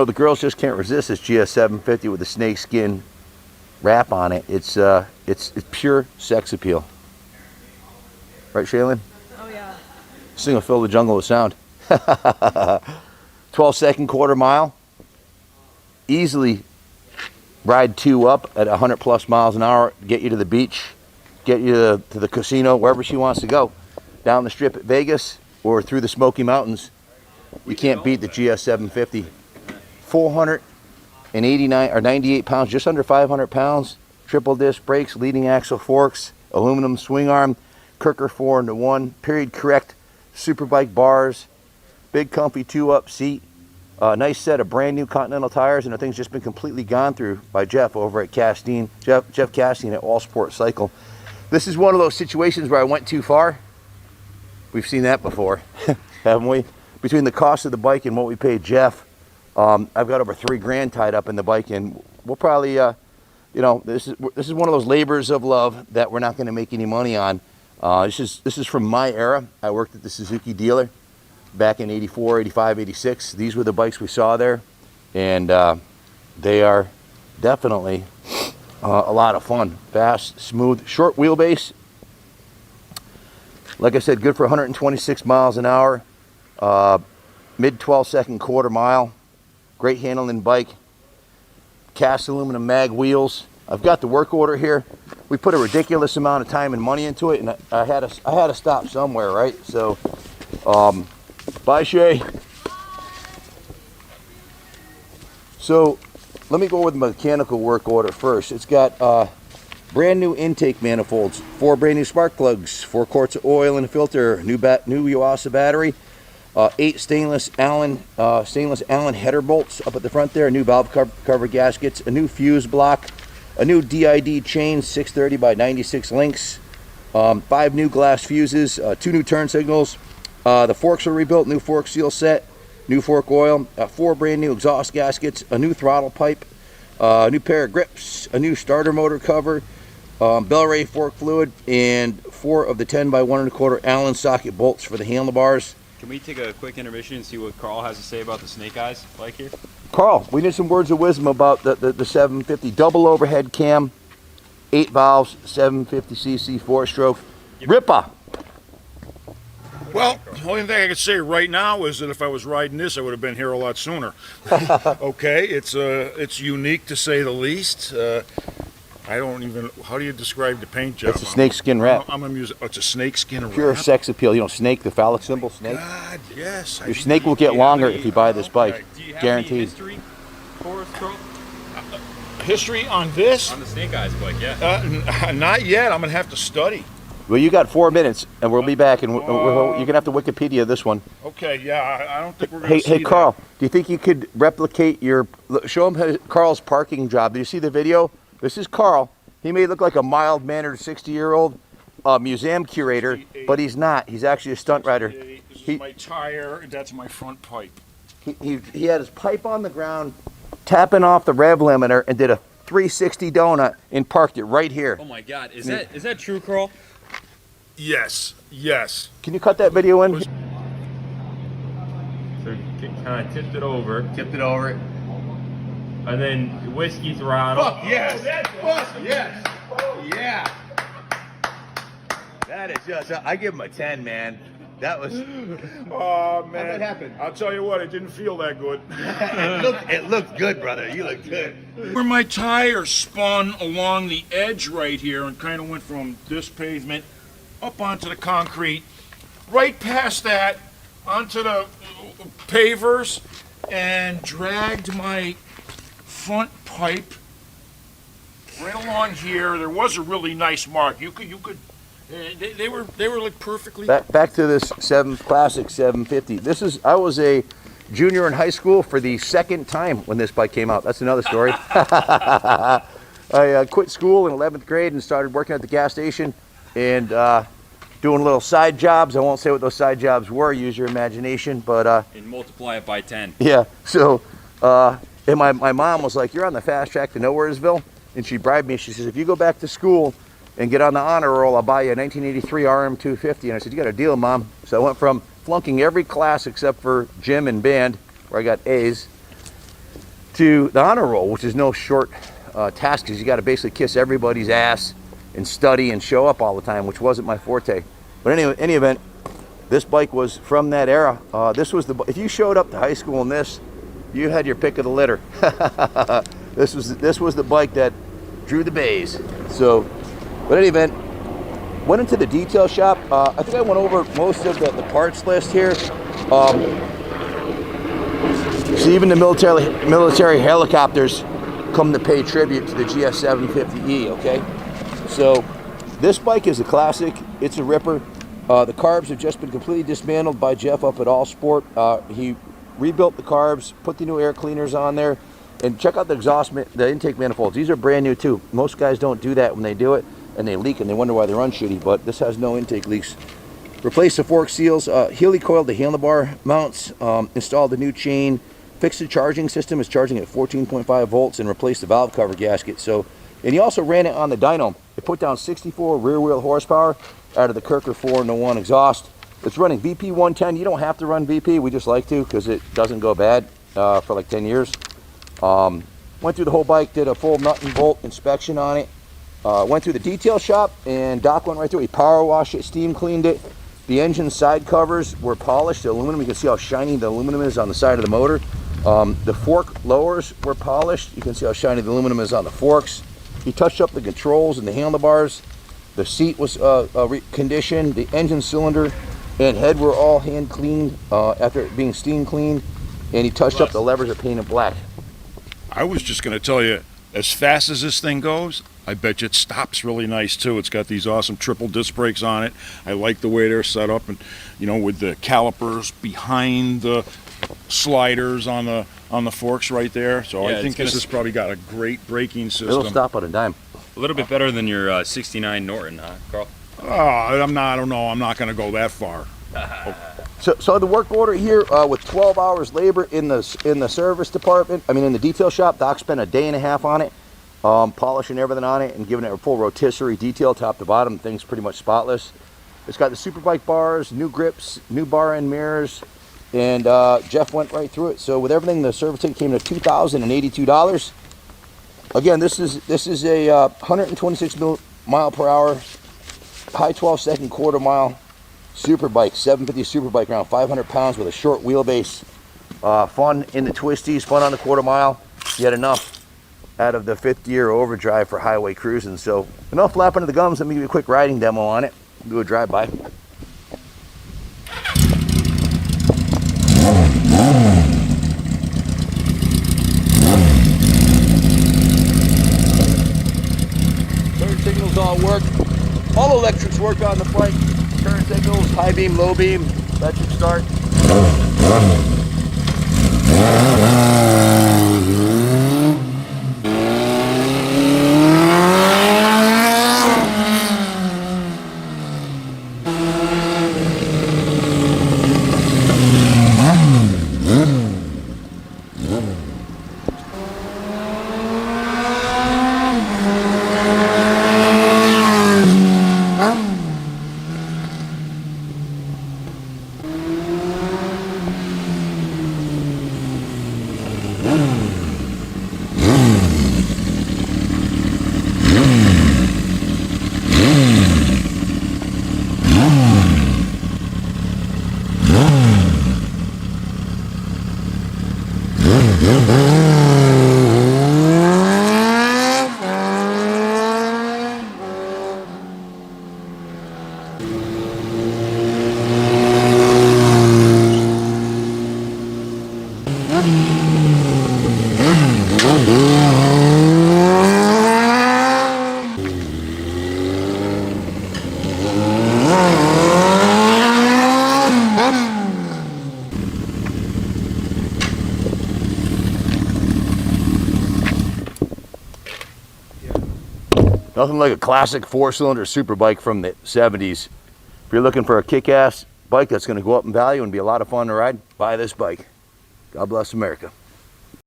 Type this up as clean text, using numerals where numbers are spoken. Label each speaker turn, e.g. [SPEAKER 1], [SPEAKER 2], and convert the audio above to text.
[SPEAKER 1] know, the girls just can't resist this GS750 with the snakeskin wrap on it. It's pure sex appeal. Right, Shaylin?
[SPEAKER 2] Oh, yeah.
[SPEAKER 1] This thing will fill the jungle with sound. 12-second quarter mile. Easily ride 2 up at 100+ miles an hour, get you to the beach, get you to the casino, wherever she wants to go. Down the strip at Vegas or through the Smoky Mountains. You can't beat the GS750. 489 or 98 pounds, just under 500 pounds. Triple disc brakes, leading axle forks, aluminum swing arm, Kirker 4-in-1, period correct Superbike bars, big comfy 2-up seat. Nice set of brand new Continental tires, and the thing's just been completely gone through by Jeff over at Castine, Jeff Castine at All Sport Cycle. This is one of those situations where I went too far. We've seen that before, haven't we? Between the cost of the bike and what we paid Jeff, I've got over $3 grand tied up in the bike, and we'll probably, you know, this is one of those labors of love that we're not going to make any money on. This is from my era. I worked at the Suzuki dealer back in 84, 85, 86. These were the bikes we saw there, and they are definitely a lot of fun. Fast, smooth, short wheelbase. Like I said, good for 126 miles an hour. Mid 12-second quarter mile. Great handling bike. Cast aluminum mag wheels. I've got the work order here. We put a ridiculous amount of time and money into it, and I had to stop somewhere, right? So, bye, Shay. So, let me go with the mechanical work order first. It's got brand new intake manifolds, 4 brand new spark plugs, 4 quarts of oil and a filter, new Yuasa battery, 8 stainless Allen header bolts up at the front there, new valve cover gaskets, a new fuse block, a new DID chain, 630 by 96 links, 5 new glass fuses, 2 new turn signals. The forks are rebuilt, new fork seal set, new fork oil, 4 brand new exhaust gaskets, a new throttle pipe, a new pair of grips, a new starter motor cover, Bel-Ray fork fluid, and 4 of the 10 by 1 1/4 Allen socket bolts for the handlebars.
[SPEAKER 3] Can we take a quick intermission and see what Carl has to say about the Snake Eyes bike here?
[SPEAKER 1] Carl, we need some words of wisdom about the 750 double overhead cam, 8 valves, 750cc 4-stroke Ripper.
[SPEAKER 4] Well, the only thing I can say right now is that if I was riding this, I would have been here a lot sooner. Okay, it's unique to say the least. I don't even, how do you describe the paint job?
[SPEAKER 1] It's a snakeskin wrap.
[SPEAKER 4] It's a snakeskin wrap.
[SPEAKER 1] Pure sex appeal. You know, snake, the phallic symbol, snake.
[SPEAKER 4] God, yes.
[SPEAKER 1] Your snake will get longer if you buy this bike.
[SPEAKER 3] Do you have
[SPEAKER 1] Guaranteed.
[SPEAKER 3] any history for us, Carl?
[SPEAKER 4] History on this?
[SPEAKER 3] On the Snake Eyes bike, yeah.
[SPEAKER 4] Not yet. I'm going to have to study.
[SPEAKER 1] Well, you got 4 minutes, and we'll be back, and you're going to have to Wikipedia this one.
[SPEAKER 4] Okay, yeah, I don't think we're going to see
[SPEAKER 1] Hey, Carl, do you think you could replicate show him Carl's parking job. Did you see the video? This is Carl. He may look like a mild-mannered 60-year-old museum curator, but he's not. He's actually a stunt rider.
[SPEAKER 4] This is my tire, and that's my front pipe.
[SPEAKER 1] He had his pipe on the ground, tapping off the rev limiter, and did a 360 donut and parked it right here.
[SPEAKER 3] Oh my God, is that true, Carl?
[SPEAKER 4] Yes, yes.
[SPEAKER 1] Can you cut that video in?
[SPEAKER 3] So kind of tipped it over, and then whiskey throttle.
[SPEAKER 4] Fuck yes! Fuck yes! Yeah!
[SPEAKER 1] That is just, I give him a 10, man. That was...
[SPEAKER 4] Oh, man.
[SPEAKER 1] How'd that happen?
[SPEAKER 4] I'll tell you what, it didn't feel that good.
[SPEAKER 1] it looked good, brother. You look good.
[SPEAKER 4] Where my tire spun along the edge right here and kind of went from this pavement up onto the concrete, right past that, onto the pavers, and dragged my front pipe right along here. There was a really nice mark. You could. They were like perfectly.
[SPEAKER 1] Back to this classic 750. I was a junior in high school for the 2nd time when this bike came out. That's another story. I quit school in 11th grade and started working at the gas station and doing little side jobs. I won't say what those side jobs were. Use your imagination, but
[SPEAKER 3] and multiply it by 10.
[SPEAKER 1] Yeah. So, and my mom was like, "You're on the fast track to Nowheresville," and she bribed me. She says, "If you go back to school and get on the honor roll, I'll buy you a 1983 RM250." And I said, "You got a deal, Mom." So I went from flunking every class except for gym and band, where I got A's, to the honor roll, which is no short task, because you got to basically kiss everybody's ass and study and show up all the time, which wasn't my forte. But anyway, any event, this bike was from that era. This was if you showed up to high school in this, you had your pick of the litter. This was the bike that drew the bays. So, but any event, went into the detail shop. I think I went over most of the parts list here. So even the military helicopters come to pay tribute to the GS750E, okay? So this bike is a classic. It's a ripper. The carbs have just been completely dismantled by Jeff up at All Sport. He rebuilt the carbs, put the new air cleaners on there, and check out the the intake manifolds. These are brand new too. Most guys don't do that when they do it, and they leak and they wonder why they run shitty, but this has no intake leaks. Replaced the fork seals, heli-coiled the handlebar mounts, installed the new chain, fixed the charging system, is charging at 14.5 volts, and replaced the valve cover gasket. So, and he also ran it on the dyno. It put down 64 rear wheel horsepower out of the Kirker 4-in-1 exhaust. It's running VP 110. You don't have to run VP, we just like to because it doesn't go bad for like 10 years. Went through the whole bike, did a full nut and bolt inspection on it. Went through the detail shop, and Doc went right through it. He power washed it, steam cleaned it. The engine side covers were polished. The aluminum, you can see how shiny the aluminum is on the side of the motor. The fork lowers were polished. You can see how shiny the aluminum is on the forks. He touched up the controls and the handlebars. The seat was conditioned. The engine cylinder and head were all hand cleaned after being steam cleaned. And he touched up the levers are painted black.
[SPEAKER 4] I was just going to tell you, as fast as this thing goes, I bet you it stops really nice too. It's got these awesome triple disc brakes on it. I like the way they're set up, and you know, with the calipers behind the sliders on the forks right there. So
[SPEAKER 3] Yeah,
[SPEAKER 4] I think this has probably got a great braking system.
[SPEAKER 1] It'll stop on a dime.
[SPEAKER 3] A little bit better than your 69 Norton, huh, Carl?
[SPEAKER 4] Oh, I don't know. I'm not going to go that far.
[SPEAKER 1] So the work order here with 12 hours labor in the service department, in the detail shop, Doc spent a day and a half on it, polishing everything on it and giving it a full rotisserie detail top to bottom. The thing's pretty much spotless. It's got the Superbike bars, new grips, new bar end mirrors, and Jeff went right through it. So with everything, the service ticket came to $2,082. Again, this is a 126 mile per hour, high 12-second quarter mile Superbike, 750 Superbike, around 500 pounds with a short wheelbase. Fun in the twisties, fun on the quarter mile. Yet enough out of the 50-year overdrive for highway cruising. So enough flapping of the gums. Let me give you a quick riding demo on it. Do a drive-by. Turn signals all work. All electrics work on the bike. Turn signals, high beam, low beam, electric start. Nothing like a classic four-cylinder Superbike from the 70s. If you're looking for a kick-ass bike that's going to go up in value and be a lot of fun to ride, buy this bike. God bless America.